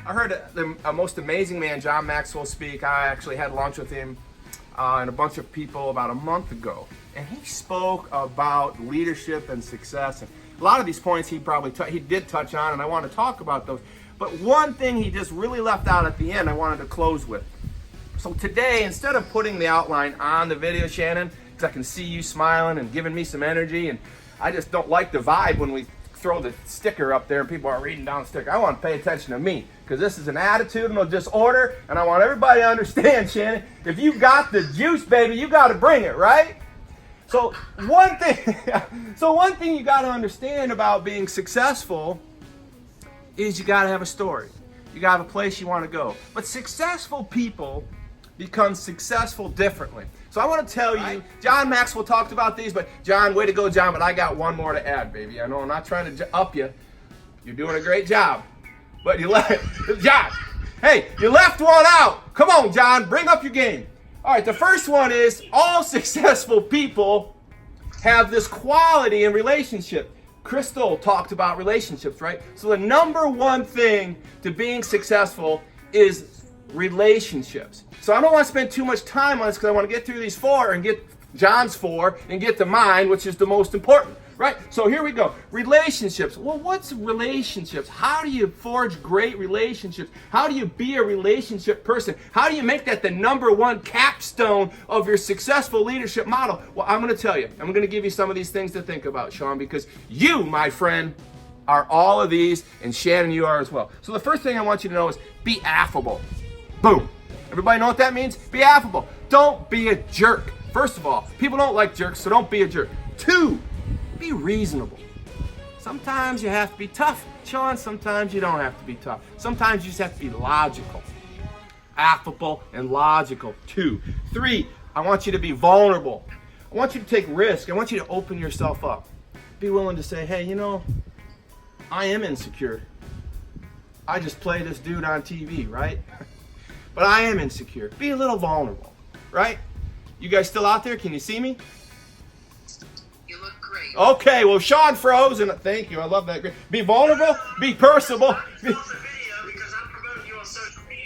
I heard the most amazing man, John Maxwell, speak. I actually had lunch with him and a bunch of people about a month ago. And he spoke about leadership and success. And a lot of these points he did touch on, and I want to talk about those. But one thing he just really left out at the end I wanted to close with. So today, instead of putting the outline on the video, Shannon, because I can see you smiling and giving me some energy, and I just don't like the vibe when we throw the sticker up there and people are reading down the sticker. I want to pay attention to me, because this is an attitudinal disorder, and I want everybody to understand, Shannon, if you got the juice, baby, you got to bring it, right? So one thing you got to understand about being successful is you got to have a story. You got to have a place you want to go. But successful people become successful differently. So I want to tell you, John Maxwell talked about these, but John, way to go, John, but I got one more to add, baby. I know I'm not trying to up you. You're doing a great job. But you left, John, hey, you left one out. Come on, John, bring up your game. All right, the first one is all successful people have this quality in relationship. Crystal talked about relationships, right? So the number one thing to being successful is relationships. So I don't want to spend too much time on this because I want to get through these four and get John's four and get to mine, which is the most important, right? So here we go. Relationships. Well, what's relationships? How do you forge great relationships? How do you be a relationship person? How do you make that the number one capstone of your successful leadership model? Well, I'm going to tell you. I'm going to give you some of these things to think about, Sean, because you, my friend, are all of these, and Shannon, you are as well. So the first thing I want you to know is be affable. Boom. Everybody know what that means? Be affable. Don't be a jerk. First of all, people don't like jerks, so don't be a jerk. 2, be reasonable. Sometimes you have to be tough, Sean. Sometimes you don't have to be tough. Sometimes you just have to be logical. Affable and logical. 2. 3, I want you to be vulnerable. I want you to take risk. I want you to open yourself up. Be willing to say, hey, you know, I am insecure. I just play this dude on TV, right? But I am insecure. Be a little vulnerable, right? You guys still out there? Can you see me? You look great. Okay, well, Sean froze, and thank you. I love that. Be vulnerable. Be personable.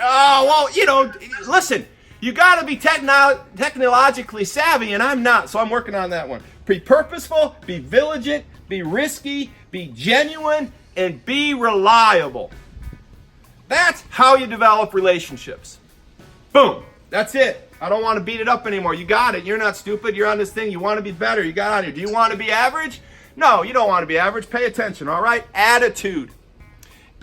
Oh, well, you know, listen. You got to be technologically savvy, and I'm not, so I'm working on that one. Be purposeful. Be vigilant. Be risky. Be genuine, and be reliable. That's how you develop relationships. Boom. That's it. I don't want to beat it up anymore. You got it. You're not stupid. You're on this thing. You want to be better. You got on here. Do you want to be average? No, you don't want to be average. Pay attention, all right? Attitude.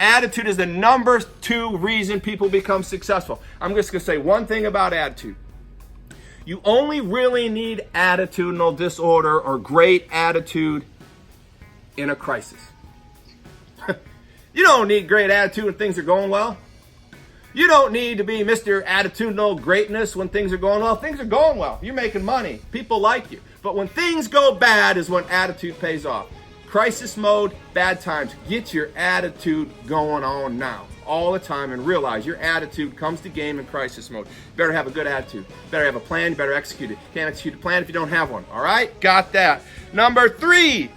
Attitude is the number 2 reason people become successful. I'm just going to say one thing about attitude. You only really need attitudinal disorder or great attitude in a crisis. You don't need great attitude when things are going well. You don't need to be Mr. Attitudinal Greatness when things are going well. Things are going well. You're making money. People like you. But when things go bad is when attitude pays off. Crisis mode, bad times. Get your attitude going on now. All the time, and realize your attitude comes to game in crisis mode. You better have a good attitude. You better have a plan. You better execute it. You can't execute a plan if you don't have one. All right? Got that. Number 3,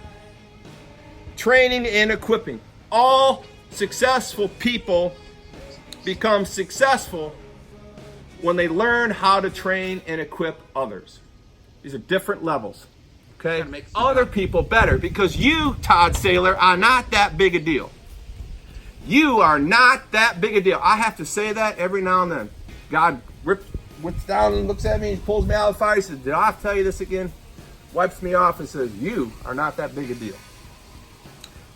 training and equipping. All successful people become successful when they learn how to train and equip others. These are different levels. Okay? Make other people better, because you, Todd Saylor, are not that big a deal. You are not that big a deal. I have to say that every now and then. God whips down and looks at me and pulls me out of the fire. He says, did I have to tell you this again? Wipes me off and says, you are not that big a deal.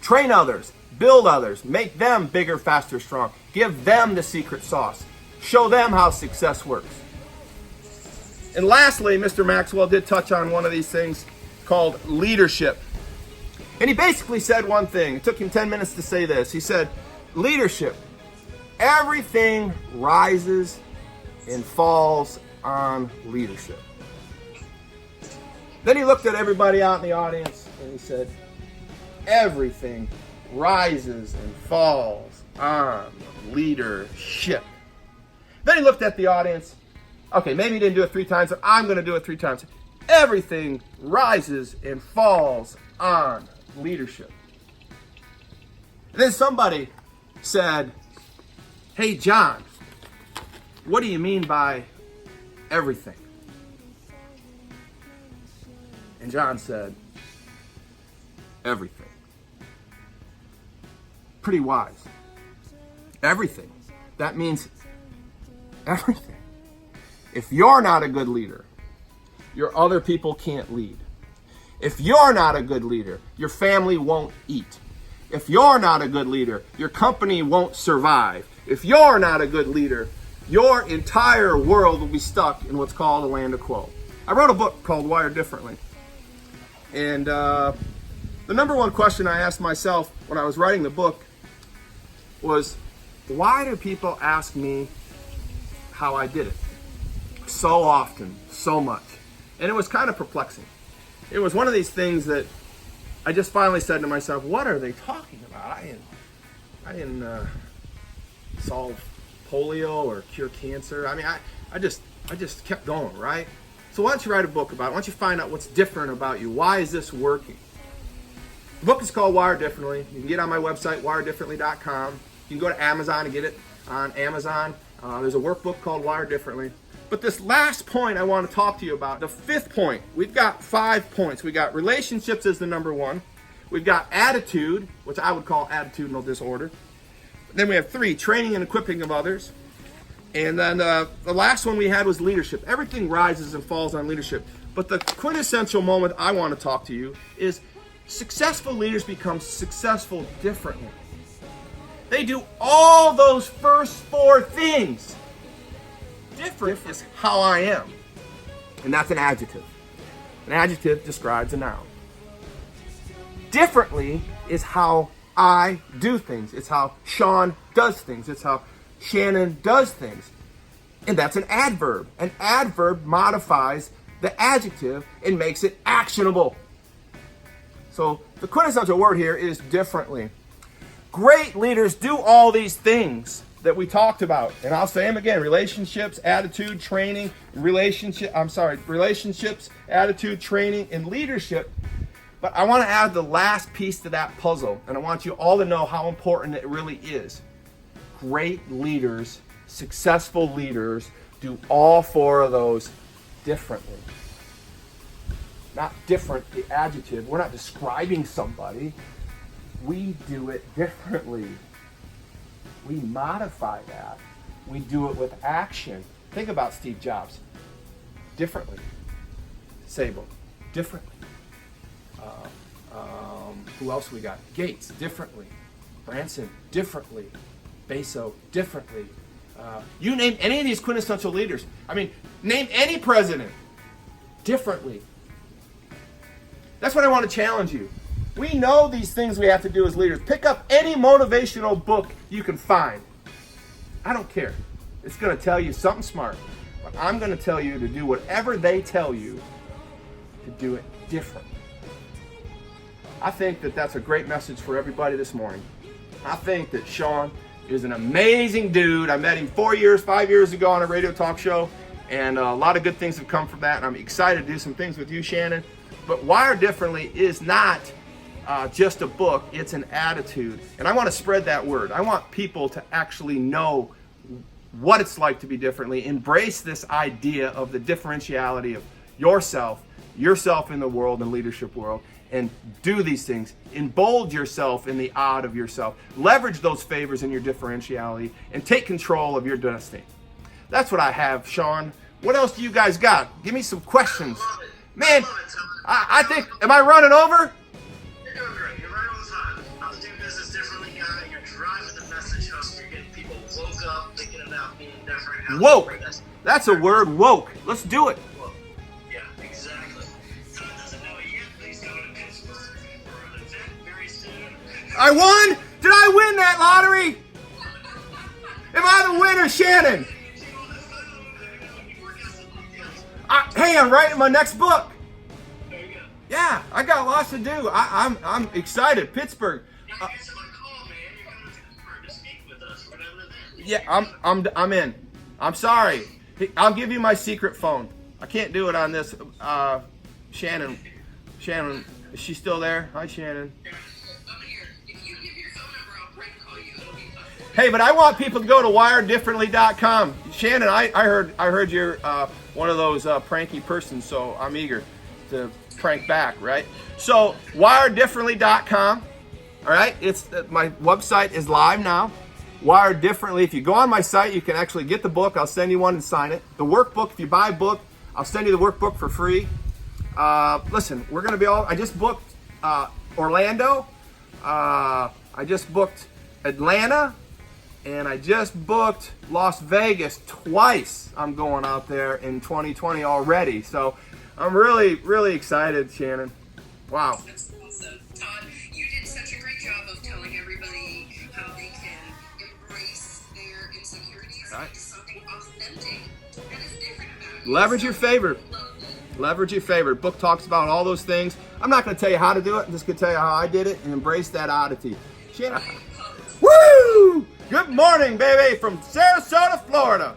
Train others. Build others. Make them bigger, faster, strong. Give them the secret sauce. Show them how success works. And lastly, Mr. Maxwell did touch on one of these things called leadership. And he basically said one thing. It took him 10 minutes to say this. He said, leadership. Everything rises and falls on leadership. Then he looked at everybody out in the audience and he said, everything rises and falls on leadership. Then he looked at the audience. Okay, maybe he didn't do it 3 times, but I'm going to do it 3 times. Everything rises and falls on leadership. And then somebody said, "Hey, John, what do you mean by everything?" And John said, "Everything." Pretty wise. Everything. That means everything. If you're not a good leader, your other people can't lead. If you're not a good leader, your family won't eat. If you're not a good leader, your company won't survive. If you're not a good leader, your entire world will be stuck in what's called a land of quo. I wrote a book called Wired Differently. And the number one question I asked myself when I was writing the book was, why do people ask me how I did it? So often, so much. And it was kind of perplexing. It was one of these things that I just finally said to myself, what are they talking about? I didn't solve polio or cure cancer. I mean, I just kept going, right? So why don't you write a book about it? Why don't you find out what's different about you? Why is this working? The book is called Wired Differently. You can get it on my website, wiredifferently.com. You can go to Amazon and get it on Amazon. There's a workbook called Wired Differently. But this last point I want to talk to you about, the fifth point, we've got 5 points. We got relationships as the number one. We've got attitude, which I would call attitudinal disorder. Then we have 3, training and equipping of others. And then the last one we had was leadership. Everything rises and falls on leadership. But the quintessential moment I want to talk to you is successful leaders become successful differently. They do all those first 4 things. Different is how I am. And that's an adjective. An adjective describes a noun. Differently is how I do things. It's how Sean does things. It's how Shannon does things. And that's an adverb. An adverb modifies the adjective and makes it actionable. So the quintessential word here is differently. Great leaders do all these things that we talked about. And I'll say them again: relationships, attitude, training, relationships, attitude, training, and leadership. But I want to add the last piece to that puzzle, and I want you all to know how important it really is. Great leaders, successful leaders, do all 4 of those differently. Not different, the adjective. We're not describing somebody. We do it differently. We modify that. We do it with action. Think about Steve Jobs. Differently. Sable. Differently. Who else we got? Gates. Differently. Branson. Differently. Bezos. Differently. You name any of these quintessential leaders. I mean, name any president. Differently. That's what I want to challenge you. We know these things we have to do as leaders. Pick up any motivational book you can find. I don't care. It's going to tell you something smart. But I'm going to tell you to do whatever they tell you, to do it different. I think that that's a great message for everybody this morning. I think that Sean is an amazing dude. I met him 5 years ago on a radio talk show, and a lot of good things have come from that, and I'm excited to do some things with you, Shannon. But Wired Differently is not just a book, it's an attitude. And I want to spread that word. I want people to actually know what it's like to be differently. Embrace this idea of the differentiality of yourself in the world and leadership world, and do these things. Embold yourself in the odd of yourself. Leverage those favors in your differentiality and take control of your destiny. That's what I have, Sean. What else do you guys got? Give me some questions. Man, I think, am I running over? You're doing great. You're right on time. I was doing business differently, guy. You're driving the message home. You're getting people woke up, thinking about being different. Woke. That's a word, woke. Let's do it. Woke. Yeah, exactly. Todd doesn't know it yet, but he's going to Pittsburgh for an event very soon. I won? Did I win that lottery? Am I the winner, Shannon? Hey, I'm writing my next book. There you go. Yeah, I got lots to do. I'm excited. Pittsburgh. Answer my call, man. You're going to Pittsburgh to speak with us for another event. Yeah, I'm in. I'm sorry. I'll give you my secret phone. I can't do it on this. Shannon, is she still there? Hi, Shannon. I'm here. If you give your phone number, I'll prank call you. It'll be fun. Hey, but I want people to go to wiredifferently.com. Shannon, I heard you're one of those pranky persons, so I'm eager to prank back, right? So wiredifferently.com. All right, my website is live now. Wired Differently. If you go on my site, you can actually get the book. I'll send you one and sign it. The workbook, if you buy a book, I'll send you the workbook for free. Listen, we're going to be I just booked Orlando. I just booked Atlanta. And I just booked Las Vegas twice. I'm going out there in 2020 already. So I'm really, really excited, Shannon. Wow. That's awesome. Todd, you did such a great job of telling everybody how they can embrace their insecurities Right. into something authentic that is different about it. Leverage your favor. Leverage your favor. Book talks about all those things. I'm not going to tell you how to do it. I'm just going to tell you how I did it and embrace that oddity. Shannon. Woo! Good morning, baby, from Sarasota, Florida.